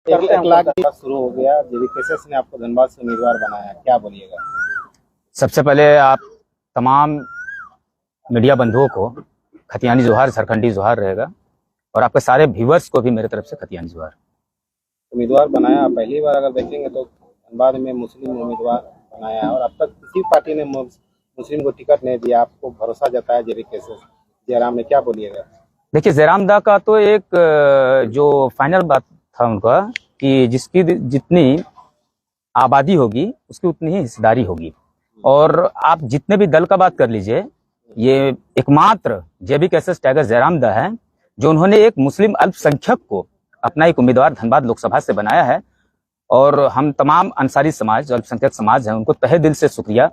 एक लाख शुरू हो गया। जेबीकेएसएस ने आपको धनबाद से उम्मीदवार बनाया, क्या बोलिएगा? सबसे पहले आप तमाम मीडिया बंधुओं को खतियानी जोहार, झारखंडी जोहार रहेगा, और आपके सारे व्यूअर्स को भी मेरे तरफ से खतियानी जोहार। उम्मीदवार बनाया पहली बार, अगर देखेंगे तो धनबाद में मुस्लिम उम्मीदवार बनाया है और अब तक किसी पार्टी ने मुस्लिम को टिकट नहीं दिया। आपको भरोसा जताया जेबीकेएसएस जयराम ने, क्या बोलिएगा? देखिए, जयराम दा का तो एक जो फाइनल बात था उनका कि जिसकी जितनी आबादी होगी उसकी उतनी ही हिस्सेदारी होगी। और आप जितने भी दल का बात कर लीजिए, ये एकमात्र जेबीकेएसएस टाइगर जयराम दा है जो उन्होंने एक मुस्लिम अल्पसंख्यक को अपना एक उम्मीदवार धनबाद लोकसभा से बनाया है। और हम तमाम अंसारी समाज, जो अल्पसंख्यक समाज है, उनको तहे दिल से शुक्रिया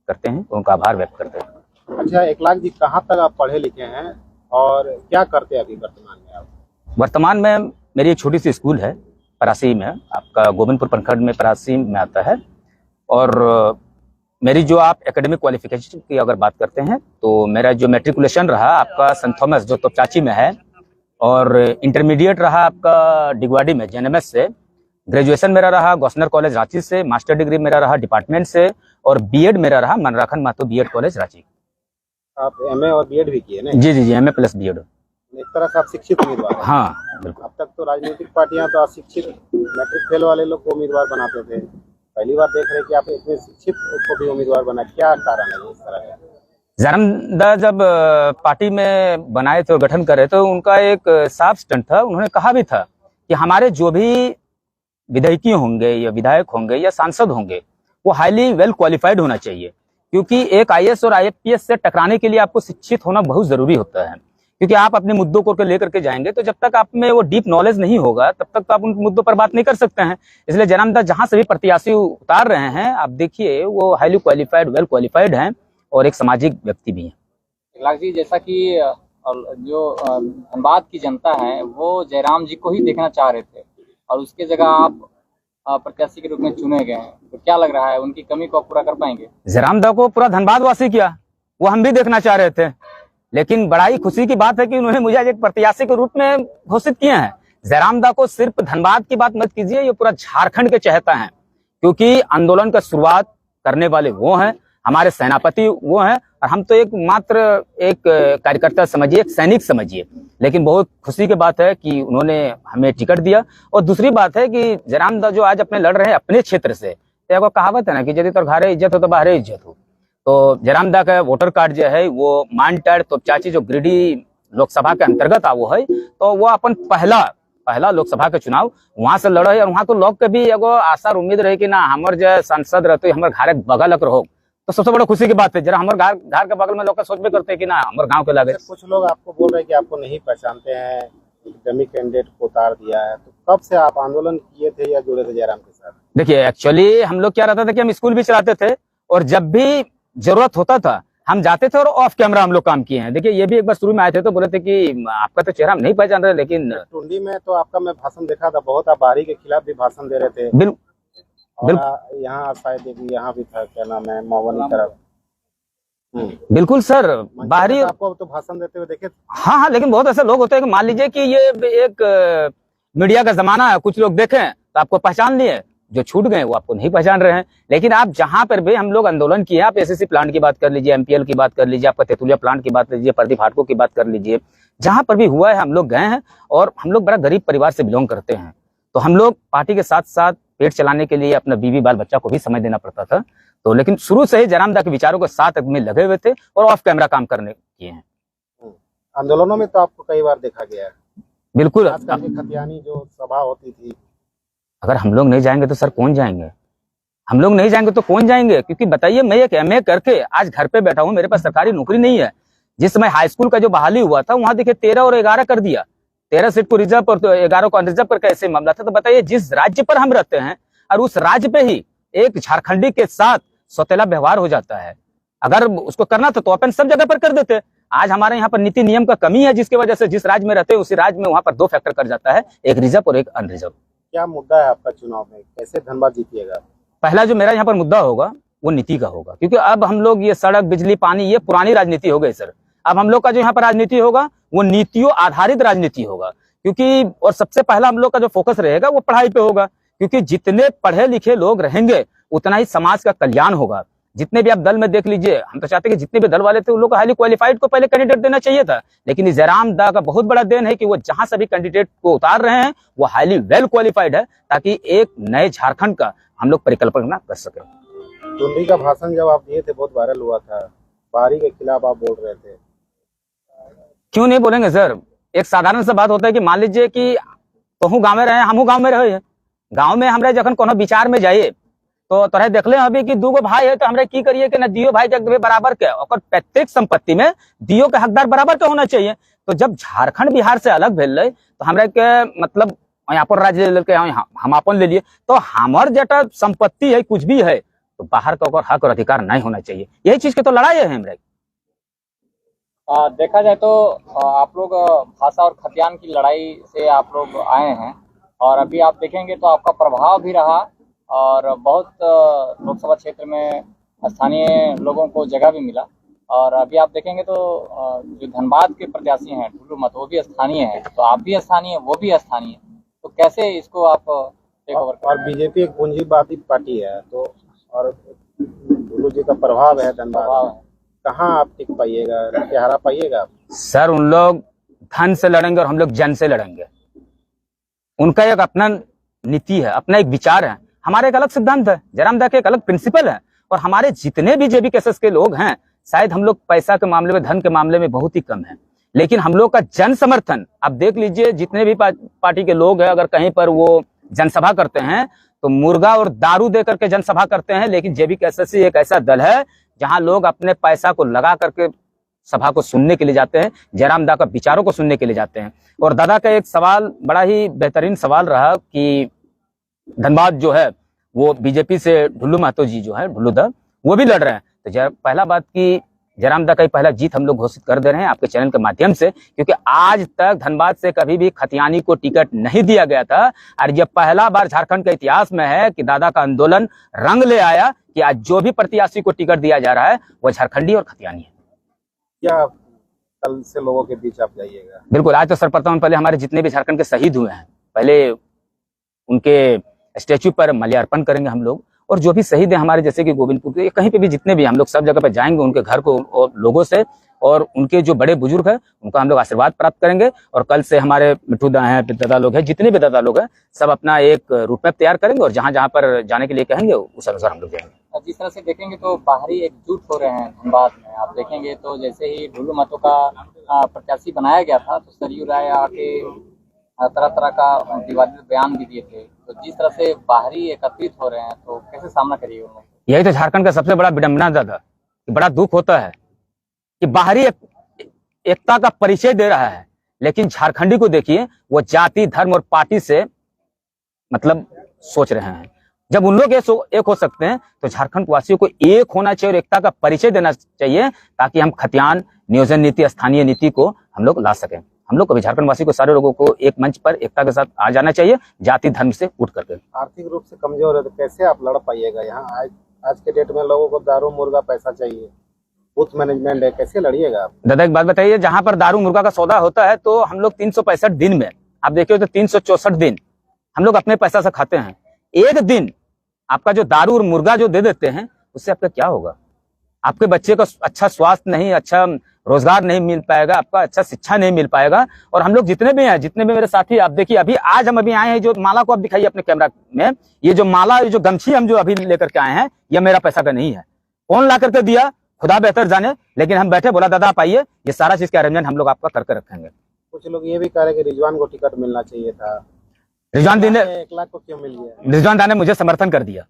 करते हैं, उनका आभार व्यक्त करते हैं। अच्छा, एक लाख जी, कहाँ तक आप पढ़े लिखे हैं और क्या करते हैं अभी वर्तमान में आप? वर्तमान में मेरी एक छोटी सी स्कूल है परासी में, आपका गोविंदपुर प्रखंड में परासी में आता है। और मेरी जो आप एकेडमिक क्वालिफिकेशन की अगर बात करते हैं तो मेरा जो मैट्रिकुलेशन रहा आपका सेंट थॉमस जो तोपचाची में है, और इंटरमीडिएट रहा आपका डिगवाड़ी में जेएनएमएस से, ग्रेजुएशन मेरा रहा गौसनर कॉलेज रांची से, मास्टर डिग्री मेरा रहा डिपार्टमेंट से, और बीएड मेरा रहा मनराखन महतो बीएड कॉलेज रांची। आप एमए और बीएड भी किए ना? जी जी जी, एमए प्लस बीएड। एक तरह से आप शिक्षित उम्मीदवार हैं। हाँ बिल्कुल। अब तक तो राजनीतिक पार्टियां तो अशिक्षित मैट्रिक फेल वाले लोग को उम्मीदवार बनाते थे, पहली बार देख रहे हैं कि आप इतने शिक्षित को भी उम्मीदवार बना, क्या कारण है इस तरह का? जयराम दा जब पार्टी में बनाए थे और गठन करे तो उनका एक साफ स्टैंड था। उन्होंने कहा भी था कि हमारे जो भी विधायकी होंगे या विधायक होंगे या सांसद होंगे वो हाईली वेल क्वालिफाइड होना चाहिए, क्योंकि एक आईएएस और आईपीएस से टकराने के लिए आपको शिक्षित होना बहुत जरूरी होता है। क्योंकि आप अपने मुद्दों को लेकर के जाएंगे तो जब तक आप में वो डीप नॉलेज नहीं होगा तब तक तो आप उन मुद्दों पर बात नहीं कर सकते हैं। इसलिए जयराम दा जहां से भी प्रत्याशी उतार रहे हैं, आप देखिए वो हाईली क्वालिफाइड, वेल क्वालिफाइड हैं और एक सामाजिक व्यक्ति भी हैं। लाख जी, जैसा कि जो धनबाद की जनता है वो जयराम जी को ही देखना चाह रहे थे और उसके जगह आप प्रत्याशी के रूप में चुने गए हैं, तो क्या लग रहा है उनकी कमी को पूरा कर पाएंगे? जयराम दा को पूरा धनबाद वासी किया, वो हम भी देखना चाह रहे थे, लेकिन बड़ा ही खुशी की बात है कि उन्होंने मुझे एक प्रत्याशी के रूप में घोषित किए हैं। जयराम दा को सिर्फ धनबाद की बात मत कीजिए, ये पूरा झारखंड के चाहता है, क्योंकि आंदोलन का शुरुआत करने वाले वो हैं, हमारे सेनापति वो हैं, और हम तो एक मात्र एक कार्यकर्ता समझिए, एक सैनिक समझिए। लेकिन बहुत खुशी की बात है कि उन्होंने हमें टिकट दिया। और दूसरी बात है कि जयराम दा जो आज अपने लड़ रहे हैं अपने क्षेत्र से, तो एक कहावत है ना कि यदि तो घरे इज्जत हो तो बाहरे इज्जत हो। तो जयराम दा का वोटर कार्ड जो है वो मानटाड़ तोपचाची जो गिरिडीह लोकसभा के अंतर्गत आवो है, तो वो अपन पहला लोकसभा के चुनाव वहां से लड़े, और वहां तो लोग के भी एगो आशा और उम्मीद रहे कि ना हमारे जो सांसद रहते हमारे घर बगल रहो, तो सबसे बड़ा खुशी की बात है। जरा हमारे घर के बगल में लोग सोच भी करते हैं कि ना हमारे गांव के लगे। कुछ लोग आपको बोल रहे हैं कि आपको नहीं पहचानते हैं, डमी कैंडिडेट को उतार दिया है, तो कब से आप आंदोलन किए थे या जुड़े थे जयराम के साथ? देखिए, एक्चुअली हम लोग क्या रहता था कि हम स्कूल भी चलाते थे और जब भी जरूरत होता था हम जाते थे और ऑफ कैमरा हम लोग काम किए हैं। देखिए, ये भी एक बार शुरू में आए थे तो बोले थे कि आपका तो चेहरा हम नहीं पहचान रहे, लेकिन टुंडी में तो आपका मैं भाषण देखा था, बहुत आप बाहरी के खिलाफ भी भाषण दे रहे थे। बिल्कुल, यहाँ शायद यहाँ भी था, क्या नाम है, मौवनी तरफ। बिल्कुल सर, बाहरी आपको तो भाषण देते हुए देखे। हाँ, लेकिन बहुत ऐसे लोग होते हैं कि मान लीजिए कि ये एक मीडिया का जमाना है, कुछ लोग देखें तो आपको पहचान लिए, जो छूट गए वो आपको नहीं पहचान रहे हैं। लेकिन आप जहां पर भी हम लोग आंदोलन किए, आप एसएससी प्लांट की बात कर लीजिए, एमपीएल की बात कर लीजिए, आपका तेतुलिया प्लांट की बात लीजिए, प्रदीप हाटको की बात कर लीजिए, जहां पर भी हुआ है हम लोग गए हैं। और हम लोग बड़ा गरीब परिवार से बिलोंग करते हैं, तो हम लोग पार्टी के साथ साथ पेट चलाने के लिए अपना बीवी बाल बच्चा को भी समय देना पड़ता था। तो लेकिन शुरू से ही जयराम दा के विचारों के साथ में लगे हुए थे और ऑफ कैमरा काम करने किए हैं। आंदोलनों में तो आपको कई बार देखा गया है। बिल्कुल, खतियानी जो सभा होती थी, अगर हम लोग नहीं जाएंगे तो सर कौन जाएंगे? हम लोग नहीं जाएंगे तो कौन जाएंगे? क्योंकि बताइए, मैं एक एमए करके आज घर पे बैठा हूँ, मेरे पास सरकारी नौकरी नहीं है। जिस समय हाई स्कूल का जो बहाली हुआ था वहां देखिए 13 और 11 कर दिया, 13 सीट को रिजर्व और 11 को अनरिजर्व करके ऐसे मामला था। तो बताइए, जिस राज्य पर हम रहते हैं और उस राज्य पे ही एक झारखंडी के साथ सौतेला व्यवहार हो जाता है, अगर उसको करना था तो अपन सब जगह पर कर देते। आज हमारे यहाँ पर नीति नियम का कमी है, जिसकी वजह से जिस राज्य में रहते हैं उसी राज्य में वहां पर 2 फैक्टर कर जाता है, एक रिजर्व और एक अनरिजर्व। क्या मुद्दा है आपका चुनाव में, कैसे धनबाद जीतिएगा? पहला जो मेरा यहाँ पर मुद्दा होगा वो नीति का होगा, क्योंकि अब हम लोग ये सड़क, बिजली, पानी, ये पुरानी राजनीति हो गई सर। अब हम लोग का जो यहाँ पर राजनीति होगा वो नीतियों आधारित राजनीति होगा। क्योंकि और सबसे पहला हम लोग का जो फोकस रहेगा वो पढ़ाई पे होगा, क्योंकि जितने पढ़े लिखे लोग रहेंगे उतना ही समाज का कल्याण होगा। जितने भी आप दल में देख लीजिए, हम तो चाहते हैं कि जितने भी दल वाले थे उन लोग को हाईली क्वालिफाइड को पहले कैंडिडेट देना चाहिए था, लेकिन इस जयराम दा का बहुत बड़ा देन है कि वो जहां सभी कैंडिडेट को उतार रहे हैं वो हाईली वेल क्वालिफाइड है, ताकि एक नए झारखंड का हम लोग परिकल्पना कर सके। टुंडी का भाषण जब आप दिए थे बहुत वायरल हुआ था, बाहरी के खिलाफ आप बोल रहे थे। क्यों नहीं बोलेंगे सर? एक साधारण सा बात होता है कि मान लीजिए कि तोहू गाँव में रहे, हमहू गाँव में रहे, गाँव में हमरे जखन कोनो विचार में जाइए तो तोरे देख ले अभी कि दूगो भाई है तो हमरे की करिए कि नदियो भाई के बराबर के, और प्रत्येक संपत्ति में दियो के हकदार बराबर के होना चाहिए। तो जब झारखंड बिहार से अलग भेल रहे तो हमरे के मतलब यहाँ पर राज्य ले के हम अपन ले लिए, तो हमार जटा संपत्ति है कुछ भी है तो बाहर का ओकर हक और अधिकार नहीं होना चाहिए। यही चीज के तो लड़ाई है हमरे। देखा जाए तो आप लोग भाषा और खतियान की लड़ाई से आप लोग आए हैं, और अभी आप देखेंगे तो आपका प्रभाव भी रहा और बहुत लोकसभा क्षेत्र में स्थानीय लोगों को जगह भी मिला। और अभी आप देखेंगे तो जो धनबाद के प्रत्याशी हैं ढुल्लू मत, वो भी स्थानीय है, तो आप भी स्थानीय, वो भी स्थानीय, तो कैसे इसको आप टेक ओवर? और बीजेपी एक पूंजीवादी पार्टी है, तो और ढुल्लू जी का प्रभाव है धनबाद में, कहाँ आप टिक पाइएगा, क्या हरा पाइएगा आप? सर उन लोग धन से लड़ेंगे और हम लोग जन से लड़ेंगे। उनका एक अपना नीति है, अपना एक विचार है, हमारे एक अलग सिद्धांत है, जयराम दा के एक अलग प्रिंसिपल है। और हमारे जितने भी जेबी केसेस के लोग हैं, शायद हम लोग पैसा के मामले में, धन के मामले में बहुत ही कम है, लेकिन हम लोग का जन समर्थन आप देख लीजिए। जितने भी पार्टी के लोग हैं, अगर कहीं पर वो जनसभा करते हैं तो मुर्गा और दारू दे करके जनसभा करते हैं, लेकिन जेबी केसेस एक ऐसा दल है जहां लोग अपने पैसा को लगा करके सभा को सुनने के लिए जाते हैं, जयराम दा का विचारों को सुनने के लिए जाते हैं। और दादा का एक सवाल बड़ा ही बेहतरीन सवाल रहा कि धनबाद जो है वो बीजेपी से ढुल्लू महतो जी जो है, ढुल्लू दा, वो भी लड़ रहे हैं। तो पहला बात की जयराम दा का ही पहला जीत हम लोग घोषित कर दे रहे हैं आपके चैनल के माध्यम से, क्योंकि आज तक धनबाद से कभी भी खतियानी को टिकट नहीं दिया गया था। और ये पहला बार झारखंड के इतिहास में है कि दादा का आंदोलन रंग ले आया कि आज जो भी प्रत्याशी को टिकट दिया जा रहा है वो झारखंडी और खतियानी है। क्या कल से लोगों के बीच आप जाइएगा? बिल्कुल, आज तो सर्वप्रथम पहले हमारे जितने भी झारखंड के शहीद हुए हैं, पहले उनके स्टेच्यू पर माल्यार्पण करेंगे हम लोग। और जो भी शहीद है हमारे, जैसे कि गोविंदपुर के, कहीं पे भी जितने भी, हम लोग सब जगह पे जाएंगे उनके घर को और लोगों से, और उनके जो बड़े बुजुर्ग हैं उनको हम लोग आशीर्वाद प्राप्त करेंगे। और कल से हमारे मिट्टू दा हैं, दादा लोग हैं, जितने भी दादा लोग हैं, सब अपना एक रूट मैप तैयार करेंगे और जहाँ जहाँ पर जाने के लिए कहेंगे उस अनुसार हम लोग जाएंगे। जिस तरह से देखेंगे तो बाहरी एकजुट हो रहे हैं धनबाद में, आप देखेंगे तो जैसे ही ढुल्लू महतो का प्रत्याशी बनाया गया था तो सरयू राय आके तरह तरह का विवादित बयान भी दिए थे। तो जिस तरह से बाहरी एकत्रित हो रहे हैं तो कैसे सामना करिए उन लोगों? यही तो झारखंड का सबसे बड़ा विडंबना दादा, बड़ा दुख होता है कि बाहरी एकता का परिचय दे रहा है, लेकिन झारखंडी को देखिए वो जाति, धर्म और पार्टी से मतलब सोच रहे हैं। जब उन लोग एक हो सकते हैं तो झारखंड वासियों को एक होना चाहिए और एकता का परिचय देना चाहिए, ताकि हम खतियान, नियोजन नीति, स्थानीय नीति को हम लोग ला सकें। हम लोग कभी झारखंड वासी को, सारे लोगों को एक मंच पर एकता के साथ आ जाना चाहिए, जाति धर्म से उठ करके। आर्थिक रूप से कमजोर है तो कैसे आप लड़ पाइएगा? यहाँ आज के डेट में लोगों को दारू मुर्गा पैसा चाहिए, बूथ मैनेजमेंट है, कैसे लड़िएगा आप? दादा एक बात बताइए, जहां पर दारू मुर्गा का सौदा होता है तो हम लोग 365 दिन में, आप देखिए तो 364 दिन हम लोग अपने पैसा से खाते हैं। एक दिन आपका जो दारू और मुर्गा जो दे देते हैं उससे आपका क्या होगा? आपके बच्चे को अच्छा स्वास्थ्य नहीं, अच्छा रोजगार नहीं मिल पाएगा, आपका अच्छा शिक्षा नहीं मिल पाएगा। और हम लोग जितने भी हैं, जितने भी मेरे साथी, आप देखिए अभी आज हम अभी आए हैं, जो माला को आप दिखाइए अपने कैमरा में, ये जो माला, ये जो गमछी हम जो अभी लेकर के आए हैं, ये मेरा पैसा का नहीं है। कौन ला करके दिया खुदा बेहतर जाने, लेकिन हम बैठे, बोला दादा आप आइए, ये सारा चीज का अरेंजमेंट हम लोग आपका करके रखेंगे। कुछ लोग ये भी कह रहे कि रिजवान को टिकट मिलना चाहिए था, रिजवान दा ने 1 लाख को क्यों मिल गया? रिजवान दा ने मुझे समर्थन कर दिया,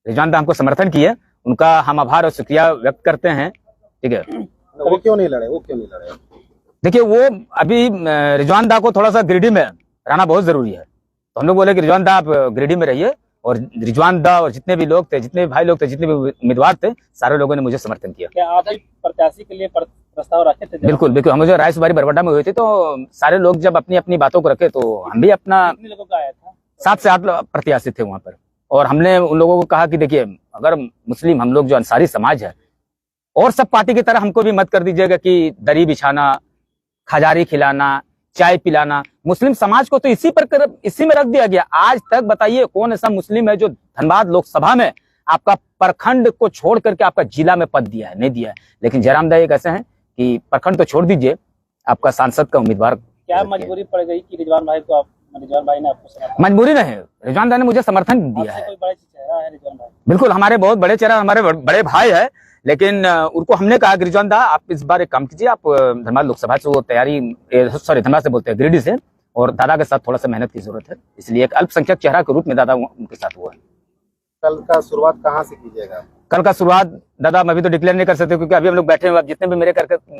रिजवान दा हमको समर्थन किए, उनका हम आभार और शुक्रिया व्यक्त करते हैं। ठीक है, वो क्यों नहीं लड़े? देखिए वो अभी रिजवान दा को थोड़ा सा गिरिडीह में रहना बहुत जरूरी है, तो हम लोग बोले कि रिजवान दा आप गिरिडीह में रहिए। और रिजवान दा और जितने भी लोग थे, जितने भी भाई लोग थे, जितने भी उम्मीदवार थे, सारे लोगों ने मुझे समर्थन किया। क्या आप प्रत्याशी के लिए प्रस्ताव रखे थे? बिल्कुल बिल्कुल, हम जो रायसुबारी बरबड्डा में हुई थी तो सारे लोग जब अपनी अपनी बातों को रखे तो हम भी अपना, कितने लोगों का आया था? 7 से 8 प्रत्याशी थे वहां पर। और हमने उन लोगों को कहा कि देखिए, अगर मुस्लिम हम लोग जो अंसारी समाज है, और सब पार्टी की तरह हमको भी मत कर दीजिएगा कि दरी बिछाना, खजारी खिलाना, चाय पिलाना। मुस्लिम समाज को तो इसी में रख दिया गया। आज तक बताइए कौन ऐसा मुस्लिम है जो धनबाद लोकसभा में आपका प्रखंड को छोड़ करके आपका जिला में पद दिया है? नहीं दिया है। लेकिन जयराम दा एक ऐसे हैं कि प्रखंड तो छोड़ दीजिए, आपका सांसद का उम्मीदवार। क्या मजबूरी पड़ गई कि रिजवान भाई ने आपको समर्थन? मजबूरी नहीं, रिजवान दा ने मुझे समर्थन दिया है। कोई बड़ा चेहरा है रिजवान भाई? बिल्कुल, हमारे बहुत बड़े चेहरा, हमारे बड़े भाई है। लेकिन उनको हमने कहा कि रिजवान दा आप इस बार एक काम कीजिए, आप धनबाद लोकसभा से वो धनबाद से बोलते हैं, गिरिडीह से, और दादा के साथ थोड़ा सा मेहनत की जरूरत है, इसलिए एक अल्पसंख्यक चेहरा के रूप में दादा उनके साथ हुआ है। कल का शुरुआत कहाँ से कीजिएगा? कल का शुरुआत दादा हम अभी तो डिक्लेयर नहीं कर सकते, क्योंकि अभी हम लोग बैठे हुए, जितने भी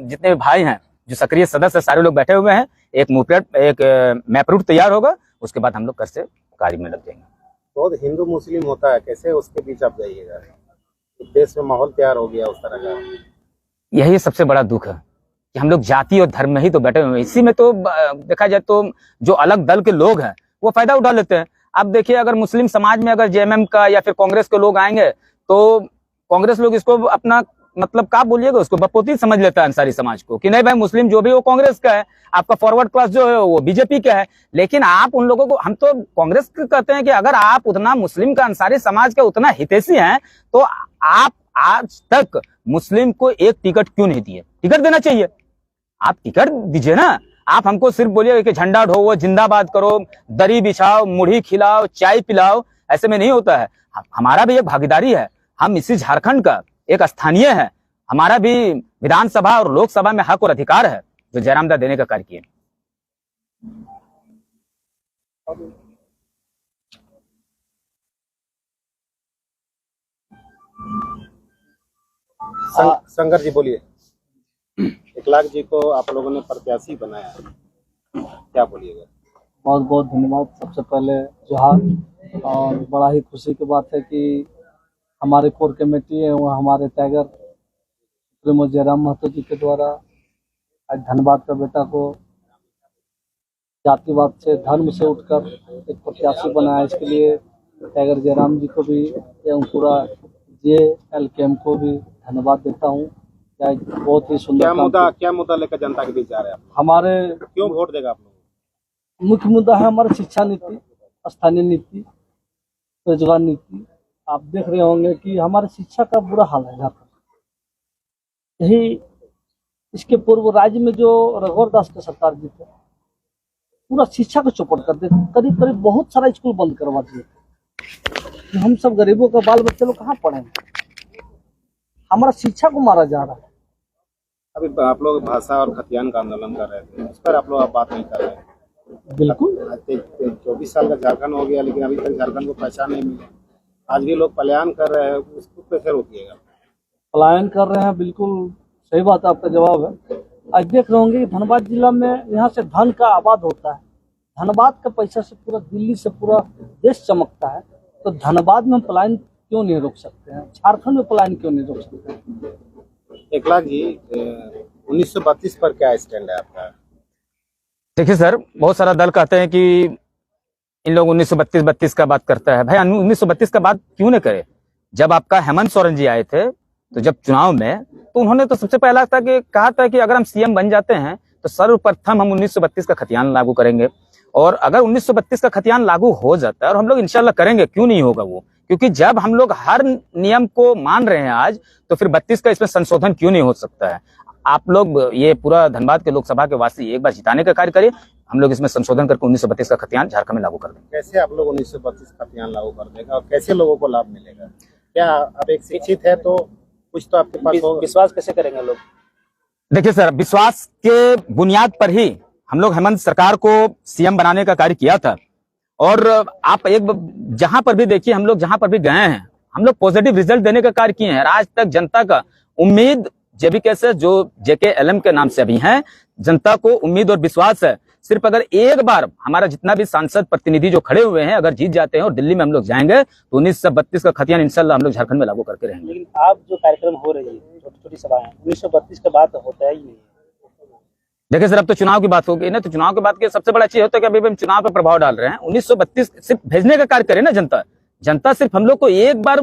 जितने भी भाई हैं जो सक्रिय सदस्य, सारे लोग बैठे हुए हैं। एक मैप रूट तैयार होगा, उसके बाद हम लोग कर से कार्य में लग जाएंगे। बहुत हिंदू मुस्लिम होता है, कैसे उसके बीच आप जाइएगा? देश में माहौल तैयार हो गया उस तरह का। यही सबसे बड़ा दुख है कि हम लोग जाति और धर्म में ही तो बैठे हुए हैं। इसी में तो देखा जाए तो जो अलग दल के लोग हैं वो फायदा उठा लेते हैं। अब देखिए, अगर मुस्लिम समाज में अगर जेएमएम का या फिर कांग्रेस के लोग आएंगे तो कांग्रेस लोग इसको अपना मतलब क्या बोलिएगा, उसको बपोती समझ लेता है अंसारी समाज को, कि नहीं भाई मुस्लिम जो भी वो कांग्रेस का है, आपका फॉरवर्ड क्लास जो है वो बीजेपी का है। लेकिन आप उन लोगों को, हम तो कांग्रेस कहते हैं कि अगर आप उतना मुस्लिम का, अंसारी समाज का उतना हितैषी हैं तो आप आज तक मुस्लिम को एक टिकट क्यों नहीं दिए? टिकट देना चाहिए, आप टिकट दीजिए ना। आप हमको सिर्फ बोलिए कि झंडा ढोवो, जिंदाबाद करो, दरी बिछाओ, मुढ़ी खिलाओ, चाय पिलाओ, ऐसे में नहीं होता है। हमारा भी एक भागीदारी है, हम इसी झारखंड का एक स्थानीय है, हमारा भी विधानसभा और लोकसभा में हक और अधिकार है जो जयराम दा देने का कार्य किए। शंकर जी बोलिए। 1 लाख जी को आप लोगों ने प्रत्याशी बनाया है, क्या बोलिएगा? बहुत बहुत धन्यवाद। सबसे पहले जोहार। और बड़ा ही खुशी की बात है कि हमारे कोर कमेटी है, वो हमारे टाइगर सुप्रीमो जयराम महतो जी के द्वारा आज धनबाद का बेटा को जातिवाद से, धर्म से उठकर एक प्रत्याशी बनाया। इसके लिए टाइगर जयराम जी को भी एवं पूरा JLKM को भी धन्यवाद देता हूँ। बहुत ही सुंदर क्या मुद्दा लेकर जनता के बीच जा रहे हैं आप? हमारे क्यों वोट देगा आप लोग? मुख्य मुद्दा है हमारा शिक्षा नीति, स्थानीय नीति, रोजगार नीति। आप देख रहे होंगे कि हमारे शिक्षा का बुरा हाल है यहाँ पर। यही इसके पूर्व राज्य में जो रघुवर दास के सरकार जी थे, पूरा शिक्षा को चौपट कर दे, करीब करीब बहुत सारा स्कूल बंद करवा दिए थे। हम सब गरीबों का बाल बच्चे लोग कहाँ पढ़ेंगे? हमारा शिक्षा को मारा जा रहा है। अभी आप लोग भाषा और खतियान का आंदोलन कर रहे थे, उस पर आप लोग बात नहीं कर रहे हैं। बिल्कुल 24 साल का झारखंड हो गया, लेकिन अभी तक झारखंड को पहचान नहीं मिली। आज भी लोग पलायन कर रहे हैं, उसको कैसे रोकिएगा? पलायन कर रहे हैं, बिल्कुल सही बात, आपका जवाब है। आज देख रहे होंगे कि धनबाद जिला में यहाँ से धन का आबाद होता है। धनबाद का पैसा से पूरा दिल्ली से पूरा देश चमकता है। तो धनबाद में हम पलायन क्यों नहीं रोक सकते हैं? झारखंड में पलायन क्यों नहीं रोक सकते हैं? 1 लाख जी, 1932 पर क्या स्टैंड है आपका? देखिए सर, बहुत सारा दल कहते हैं कि इन लोग 1932 का बात करता है। भाई 1932 का बात क्यों न करे? जब आपका हेमंत सोरेन जी आए थे, तो जब चुनाव में, तो उन्होंने तो सबसे पहला कहा था कि अगर हम सीएम बन जाते हैं तो सर्वप्रथम हम 1932 का खतियान लागू करेंगे। और अगर 1932 का खतियान लागू हो जाता है, और हम लोग इंशाल्लाह करेंगे, क्यों नहीं होगा वो, क्योंकि जब हम लोग हर नियम को मान रहे हैं आज, तो फिर 32 का इसमें संशोधन क्यों नहीं हो सकता है? आप लोग ये पूरा धनबाद के लोकसभा के वासी एक बार जिताने का कार्य करिए, हम लोग इसमें संशोधन करके 1932 का खतियान झारखंड में लागू कर देंगे। कैसे आप लोग 1932 खतियान लागू कर देगा और कैसे लोगों को लाभ मिलेगा? क्या आप एक शिक्षित है तो कुछ तो आपके पास होगा, विश्वास कैसे करेंगे लोग? देखिए सर, विश्वास के बुनियाद पर ही हम लोग हेमंत सरकार को सीएम बनाने का कार्य किया था। और आप एक जहां पर भी देखिए, हम लोग जहां पर भी गए हैं, हम लोग पॉजिटिव रिजल्ट देने का कार्य किए हैं। आज तक जनता का उम्मीद जेबीके से, जो JKLM के नाम से अभी हैं, जनता को उम्मीद और विश्वास है। सिर्फ अगर एक बार हमारा जितना भी सांसद प्रतिनिधि जो खड़े हुए हैं अगर जीत जाते हैं और दिल्ली में हम लोग जाएंगे, तो 1932 का खतियान इंशाल्लाह हम लोग झारखंड में लागू करके रहेंगे। लेकिन आप जो कार्यक्रम हो रही है, छोटी छोटी सभाएं, 1932 का बात होता ही नहीं। देखिए सर, अब तो चुनाव की बात हो गई ना, तो चुनाव की बात की सबसे बड़ा चीज होता है कि अभी हम चुनाव पर प्रभाव डाल रहे हैं। 1932 सिर्फ भेजने का कार्य करे ना जनता सिर्फ हम लोग को एक बार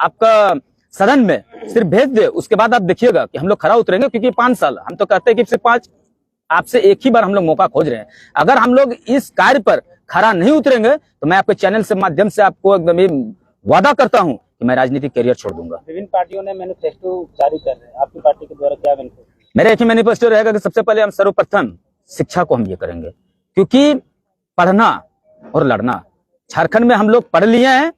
आपका सदन में सिर्फ भेज दे, उसके बाद आप देखिएगा कि हम लोग खरा उतरेंगे। क्योंकि 5 साल हम तो कहते हैं कि सिर्फ आपसे एक ही बार हम लोग मौका खोज रहे हैं। अगर हम लोग इस कार्य पर खरा नहीं उतरेंगे तो मैं आपके चैनल से माध्यम से आपको एकदम ही वादा करता हूं कि मैं राजनीतिक करियर छोड़ दूंगा। विभिन्न पार्टियों ने मैनिफेस्टो जारी कर रहे हैं, आपकी पार्टी के द्वारा क्या मैनिफेस्टो? मेरा एक ही मैनिफेस्टो रहेगा कि सबसे पहले हम सर्वप्रथम शिक्षा को हम ये करेंगे, क्योंकि पढ़ना और लड़ना, झारखंड में हम लोग पढ़ लिए हैं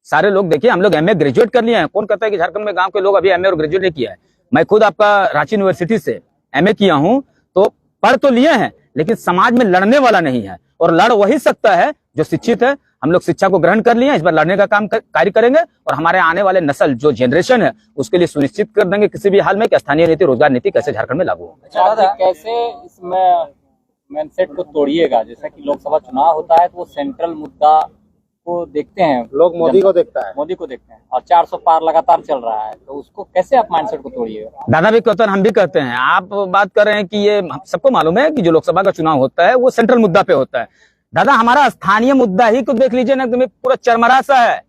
सारे लोग। देखिए हम लोग एमए ग्रेजुएट कर लिए हैं। कौन कहता है कि झारखंड में गांव के लोग अभी एमए और ग्रेजुएट नहीं किया है? मैं खुद आपका रांची यूनिवर्सिटी से एमए किया हूं, तो पढ़ तो लिए हैं लेकिन समाज में लड़ने वाला नहीं है, और लड़ वही सकता है जो शिक्षित है। हम लोग शिक्षा को ग्रहण कर लिए हैं, इस बार लड़ने का काम कार्य करेंगे और हमारे आने वाले नस्ल जो जनरेशन है उसके लिए सुनिश्चित कर देंगे किसी भी हाल में कि स्थानीय नीति, रोजगार नीति कैसे झारखंड में लागू हो। अच्छा, कैसे इसमें माइंडसेट को तोड़िएगा? जैसा कि लोकसभा चुनाव होता है तो वो सेंट्रल मुद्दा को देखते हैं लोग, मोदी को देखता है, मोदी को देखते हैं, और 400 पार लगातार चल रहा है, तो उसको कैसे आप माइंडसेट को तोड़िएगा? दादा भी कहते हैं, हम भी कहते हैं। आप बात कर रहे हैं कि ये सबको मालूम है कि जो लोकसभा का चुनाव होता है वो सेंट्रल मुद्दा पे होता है। दादा हमारा स्थानीय मुद्दा ही को देख लीजिए ना, एकदम पूरा चरमरा सा है।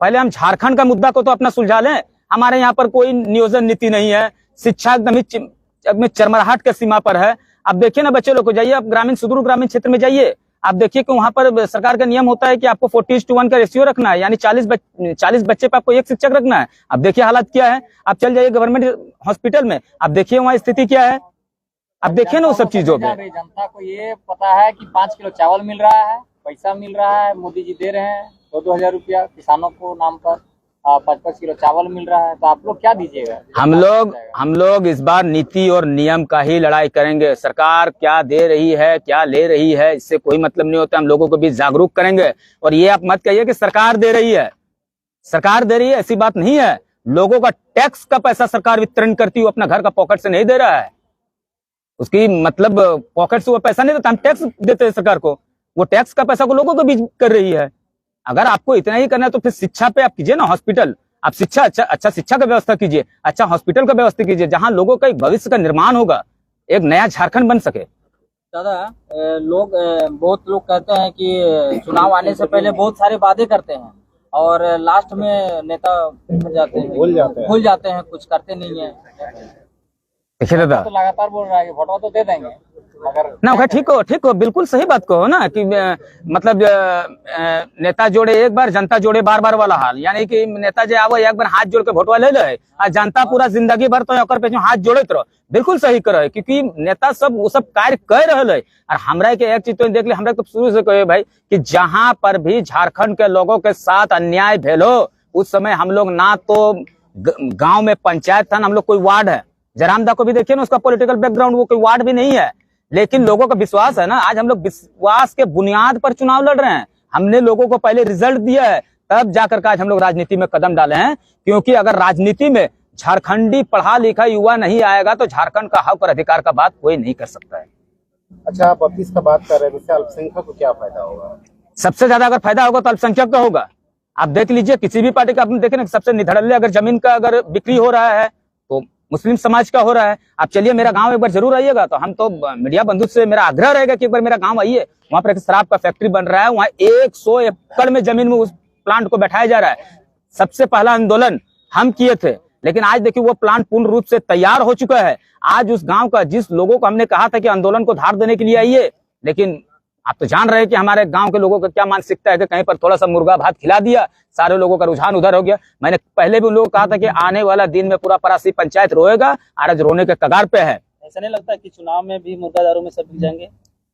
पहले हम झारखंड का मुद्दा को तो अपना सुलझा लें। हमारे यहाँ पर कोई नियोजन नीति नहीं है, शिक्षा एकदम चरमराहट के सीमा पर है। अब देखिए ना, बच्चे लोग को जाइए, आप ग्रामीण सुदूर ग्रामीण क्षेत्र में जाइए, आप देखिए कि वहां पर सरकार का नियम होता है कि आपको 40:1 का रेशियो रखना है, यानी 40 बच्चे पे आपको एक शिक्षक रखना है। अब देखिए हालात क्या है। आप चल जाइए गवर्नमेंट हॉस्पिटल में, आप देखिए वहाँ स्थिति क्या है। अब देखिए ना उस सब चीजों पे। जनता को ये पता है कि 5 किलो चावल मिल रहा है, पैसा मिल रहा है, मोदी जी दे रहे हैं 2-2 हजार रुपया किसानों को नाम पर, 5-5 किलो चावल मिल रहा है, तो आप लोग क्या दीजिएगा? हम लोग इस बार नीति और नियम का ही लड़ाई करेंगे। सरकार क्या दे रही है, क्या ले रही है, इससे कोई मतलब नहीं होता। हम लोगों को भी जागरूक करेंगे। और ये आप मत कहिए कि सरकार दे रही है, सरकार दे रही है, ऐसी बात नहीं है। लोगों का टैक्स का पैसा सरकार वितरण करती है, अपना घर का पॉकेट से नहीं दे रहा है। उसकी मतलब पॉकेट से वो पैसा नहीं देता, हम टैक्स देते हैं सरकार को, वो टैक्स का पैसा को लोगों को भी कर रही है। अगर आपको इतना ही करना है तो फिर शिक्षा पे आप कीजिए ना, हॉस्पिटल, आप शिक्षा अच्छा शिक्षा का व्यवस्था कीजिए, अच्छा हॉस्पिटल का व्यवस्था कीजिए, जहां लोगों का एक भविष्य का निर्माण होगा, एक नया झारखंड बन सके। दादा बहुत लोग कहते हैं कि चुनाव आने से पहले बहुत सारे वादे करते हैं और लास्ट में नेता भूल जाते हैं, कुछ करते नहीं है। देखिए दादा, तो लगातार बोल रहा है कि वोटवा तो दे देंगे, मगर ना ठीक हो, बिल्कुल सही बात कहो ना कि मतलब नेता जोड़े एक बार, जनता जोड़े बार बार वाला हाल। यानी कि नेता जो आवो एक बार हाथ जोड़ के वोटवा ले ले, और जनता पूरा जिंदगी भर तो ओकर पे हाथ जोड़त रहो। बिल्कुल सही करे, क्योंकि नेता सब वो सब कार्य कर रहे है। और हमरा के एक चीज तो देख ले, हमरा तो शुरू से कहे भाई कि जहां पर भी झारखंड के लोगों के साथ अन्याय भेलो, उस समय हम लोग ना तो गाँव में पंचायत था, ना हम लोग कोई वार्ड है। जयराम दा को भी देखिए ना, उसका पॉलिटिकल बैकग्राउंड, वो कोई वार्ड भी नहीं है, लेकिन लोगों का विश्वास है ना। आज हम लोग विश्वास के बुनियाद पर चुनाव लड़ रहे हैं। हमने लोगों को पहले रिजल्ट दिया है, तब जाकर के आज हम लोग राजनीति में कदम डाले हैं। क्योंकि अगर राजनीति में झारखंडी पढ़ा लिखा युवा नहीं आएगा तो झारखंड का हक और अधिकार का बात कोई नहीं कर सकता है। अच्छा, आप 32 का बात कर रहे हैं, इससे अल्पसंख्यक को क्या फायदा होगा? सबसे ज्यादा अगर फायदा होगा तो अल्पसंख्यक का होगा। आप देख लीजिए, किसी भी पार्टी का आप देखें ना, सबसे निधड़ल्ले अगर जमीन का अगर बिक्री हो रहा है तो मुस्लिम समाज का हो रहा है। आप चलिए मेरा गांव एक बार जरूर आइएगा, तो हम तो मीडिया बंधु से मेरा आग्रह रहेगा कि एक बार मेरा गांव आइए। वहां पर एक शराब का फैक्ट्री बन रहा है, वहां 100 एकड़ में जमीन में उस प्लांट को बैठाया जा रहा है। सबसे पहला आंदोलन हम किए थे, लेकिन आज देखिए वो प्लांट पूर्ण रूप से तैयार हो चुका है। आज उस गांव का जिस लोगों को हमने कहा था कि आंदोलन को धार देने के लिए आइए, लेकिन आप तो जान रहे हैं कि हमारे गांव के लोगों का क्या मानसिकता है कि कहीं पर थोड़ा सा मुर्गा भात खिला दिया, सारे लोगों का रुझान उधर हो गया। मैंने पहले भी उन लोगों को कहा था कि आने वाला दिन में पूरा परासी पंचायत रोएगा, और आज रोने के कगार पे है। ऐसा नहीं लगता कि चुनाव में भी मुर्गा दारू में सब बिक जाएंगे?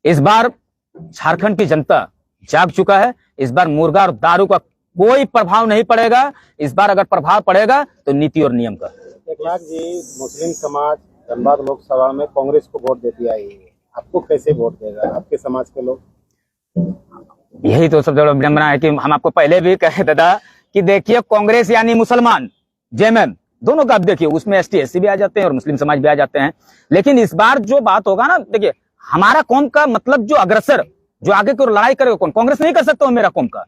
इस बार झारखंड की जनता जाग चुका है। इस बार मुर्गा और दारू का कोई प्रभाव नहीं पड़ेगा। इस बार अगर प्रभाव पड़ेगा तो नीति और नियम का। एकनाथ जी, मुस्लिम समाज धनबाद लोकसभा में कांग्रेस को वोट देती आई है, आपको कैसे वोट देगा आपके समाज के लोग? यही तो सबसे बड़ा विडंबना है कि हम आपको पहले भी कहे दादा कि देखिए, कांग्रेस यानी मुसलमान, जेएमएम दोनों का आप देखिए, उसमें एसटी एससी भी आ जाते हैं और मुस्लिम समाज भी आ जाते हैं। लेकिन इस बार जो बात होगा ना, देखिए हमारा कौम का मतलब जो अग्रसर, जो आगे की लड़ाई करेगा, कौन? कांग्रेस नहीं कर सकता मेरा कौम का।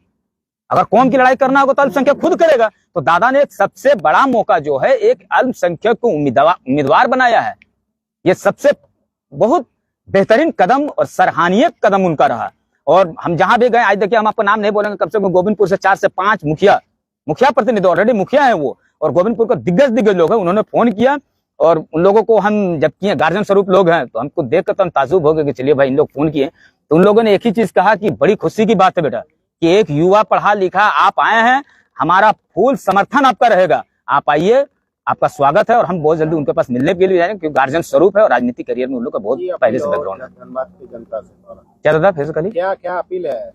अगर कौम की लड़ाई करना होगा तो अल्पसंख्यक खुद करेगा। तो दादा ने एक सबसे बड़ा मौका जो है एक अल्पसंख्यक को उम्मीदवार बनाया है। ये सबसे बहुत बेहतरीन कदम और सराहनीय कदम उनका रहा। और हम जहां भी गए, आज देखिए हम आपको नाम नहीं बोलेंगे, कम से कम गोविंदपुर से 4 से 5 मुखिया प्रतिनिधि, ऑलरेडी मुखिया है वो, और गोविंदपुर का दिग्गज लोग हैं, उन्होंने फोन किया और उन लोगों को हम जब किए गार्जियन स्वरूप लोग हैं तो हमको देख कर तो हम ताजुब हो गए कि चलिए भाई इन लोग फोन किए तो उन लोगों ने एक ही चीज कहा कि बड़ी खुशी की बात है बेटा कि एक युवा पढ़ा लिखा आप आए हैं, हमारा फुल समर्थन आपका रहेगा, आप आइए, आपका स्वागत है। और हम बहुत जल्दी उनके पास मिलने के लिए जाएंगे क्योंकि गार्जियन स्वरूप है और राजनीतिक करियर में उन लोग का बहुत पहले से बैकग्राउंड है। धनबाद की जनता से क्या दादा फिजिकली क्या क्या अपील है?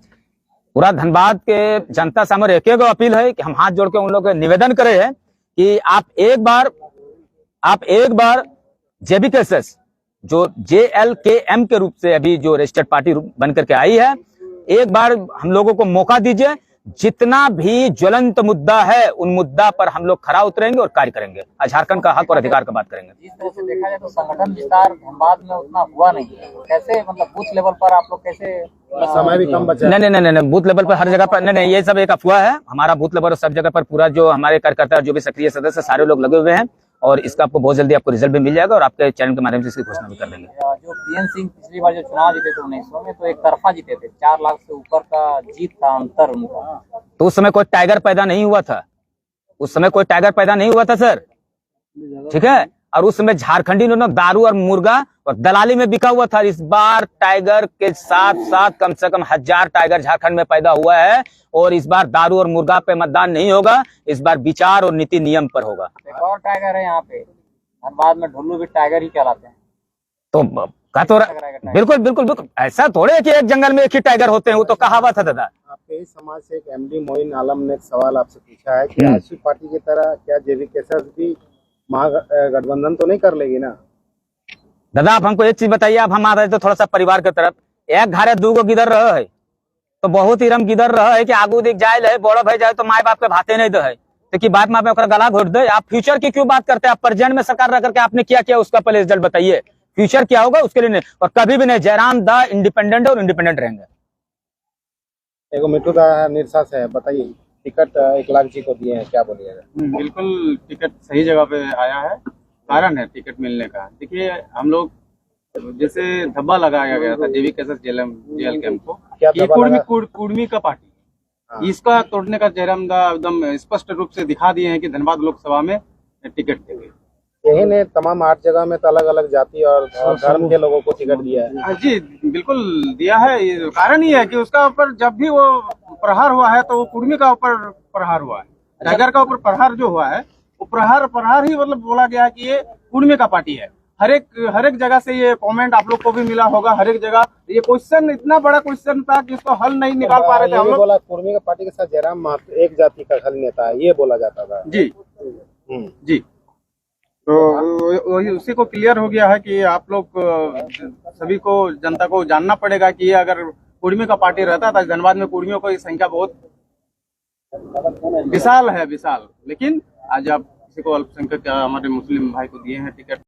पूरा धनबाद के जनता से हमारे एक अपील है कि हम हाथ जोड़ के उन लोग निवेदन करे हैं कि आप एक बार जेबीकेएसएस जो JLKM के रूप से अभी जो रजिस्टर्ड पार्टी बन करके आई है, एक बार हम लोगों को मौका दीजिए, जितना भी ज्वलंत मुद्दा है उन मुद्दा पर हम लोग खरा उतरेंगे और कार्य करेंगे, झारखंड का हक और अधिकार का बात करेंगे। जिस तरह से देखा जाए तो संगठन विस्तार धनबाद में उतना हुआ नहीं है, कैसे मतलब बूथ लेवल पर आप लोग कैसे समय भी कम बचा? नहीं, बूथ लेवल पर हर जगह पर नहीं, ये सब एक अफवाह है। हमारा बूथ लेवल सब जगह पर पूरा जो हमारे कार्यकर्ता जो भी सक्रिय सदस्य सारे लोग लगे हुए हैं और इसका आपको बहुत जल्दी आपको रिजल्ट भी मिल जाएगा और आपके चैनल के माध्यम से इसकी घोषणा भी कर देंगे। जो PN सिंह पिछली बार जो चुनाव जीते थे 1900 में तो एक तरफा जीते थे, 4 लाख से ऊपर का जीत था अंतर उनका। तो उस समय कोई टाइगर पैदा नहीं हुआ था, उस समय कोई टाइगर पैदा नहीं हुआ था सर, ठीक है। और उस समय झारखंडी लोग दारू और मुर्गा और दलाली में बिका हुआ था। इस बार टाइगर के साथ साथ कम से कम 1000 टाइगर झारखंड में पैदा हुआ है और इस बार दारू और मुर्गा पे मतदान नहीं होगा, इस बार विचार और नीति नियम पर होगा। एक और टाइगर है यहाँ पे धनबाद में, ढुल्लू भी टाइगर ही कहलाते हैं। तो बिल्कुल ऐसा थोड़े है कि एक जंगल में एक ही टाइगर होते हैं, वो तो कहावत है दादा। आपके इस समाज से एक MD मोइन आलम ने एक सवाल आपसे पूछा है कि आजसू पार्टी की तरह क्या JBKSS भी महागठबंधन तो नहीं कर लेगी ना? दादा आप हमको एक चीज बताइए, आप हम आ रहे तो थोड़ा सा परिवार की तरफ, एक घरे 2 गो गिदर रह है तो बहुत ही रम गिदर रह है कि आगू दिख जाए बड़ा भाई जाए तो माए बाप के भाते नहीं दे है तो कि बाप माँ पे गला घोट दे। आप फ्यूचर की क्यों बात करते हैं? आप प्रेजेंट में सरकार रह करके आपने क्या किया उसका पहले रिजल्ट बताइए, फ्यूचर क्या होगा उसके लिए नहीं। और कभी भी नहीं, जयराम दा इंडिपेंडेंट और इंडिपेंडेंट रहेंगे। एक मिट्टू दा निरसा से है, बताइए टिकट 1 लाख जी को दिए हैं, क्या बोलिएगा? बिल्कुल टिकट सही जगह पे आया है, कारण है टिकट मिलने का। देखिए हम लोग जैसे धब्बा लगाया गया था JBKSS JLKM को, ये कुर्मी का पार्टी है, इसका तोड़ने का जयराम दा एकदम स्पष्ट रूप से दिखा दिए हैं कि धनबाद लोकसभा में टिकट देंगे। यही ने तमाम 8 जगह में तो अलग अलग जाति और धर्म के लोगों को टिकट दिया है। जी बिल्कुल दिया है, ये कारण ही है कि उसका ऊपर जब भी वो प्रहार हुआ है तो वो कुर्मी का ऊपर प्रहार हुआ है, टाइगर का ऊपर प्रहार जो हुआ है वो प्रहार ही मतलब बोला गया कि ये कुर्मी का पार्टी है। हर एक जगह से ये कमेंट आप लोग को भी मिला होगा, हर एक जगह ये क्वेश्चन इतना बड़ा क्वेश्चन था कि इसको हल नहीं निकाल पा रहे थे हम लोग। बोला कुर्मी का पार्टी के साथ जयराम महतो एक जाति का खाली नेता है, ये बोला जाता था। जी जी, तो वही उसी को क्लियर हो गया है कि आप लोग सभी को जनता को जानना पड़ेगा कि ये अगर कुर्मी का पार्टी रहता था धनबाद में कुर्मियों की संख्या बहुत विशाल है, लेकिन आज आप किसी को अल्पसंख्यक हमारे मुस्लिम भाई को दिए हैं टिकट।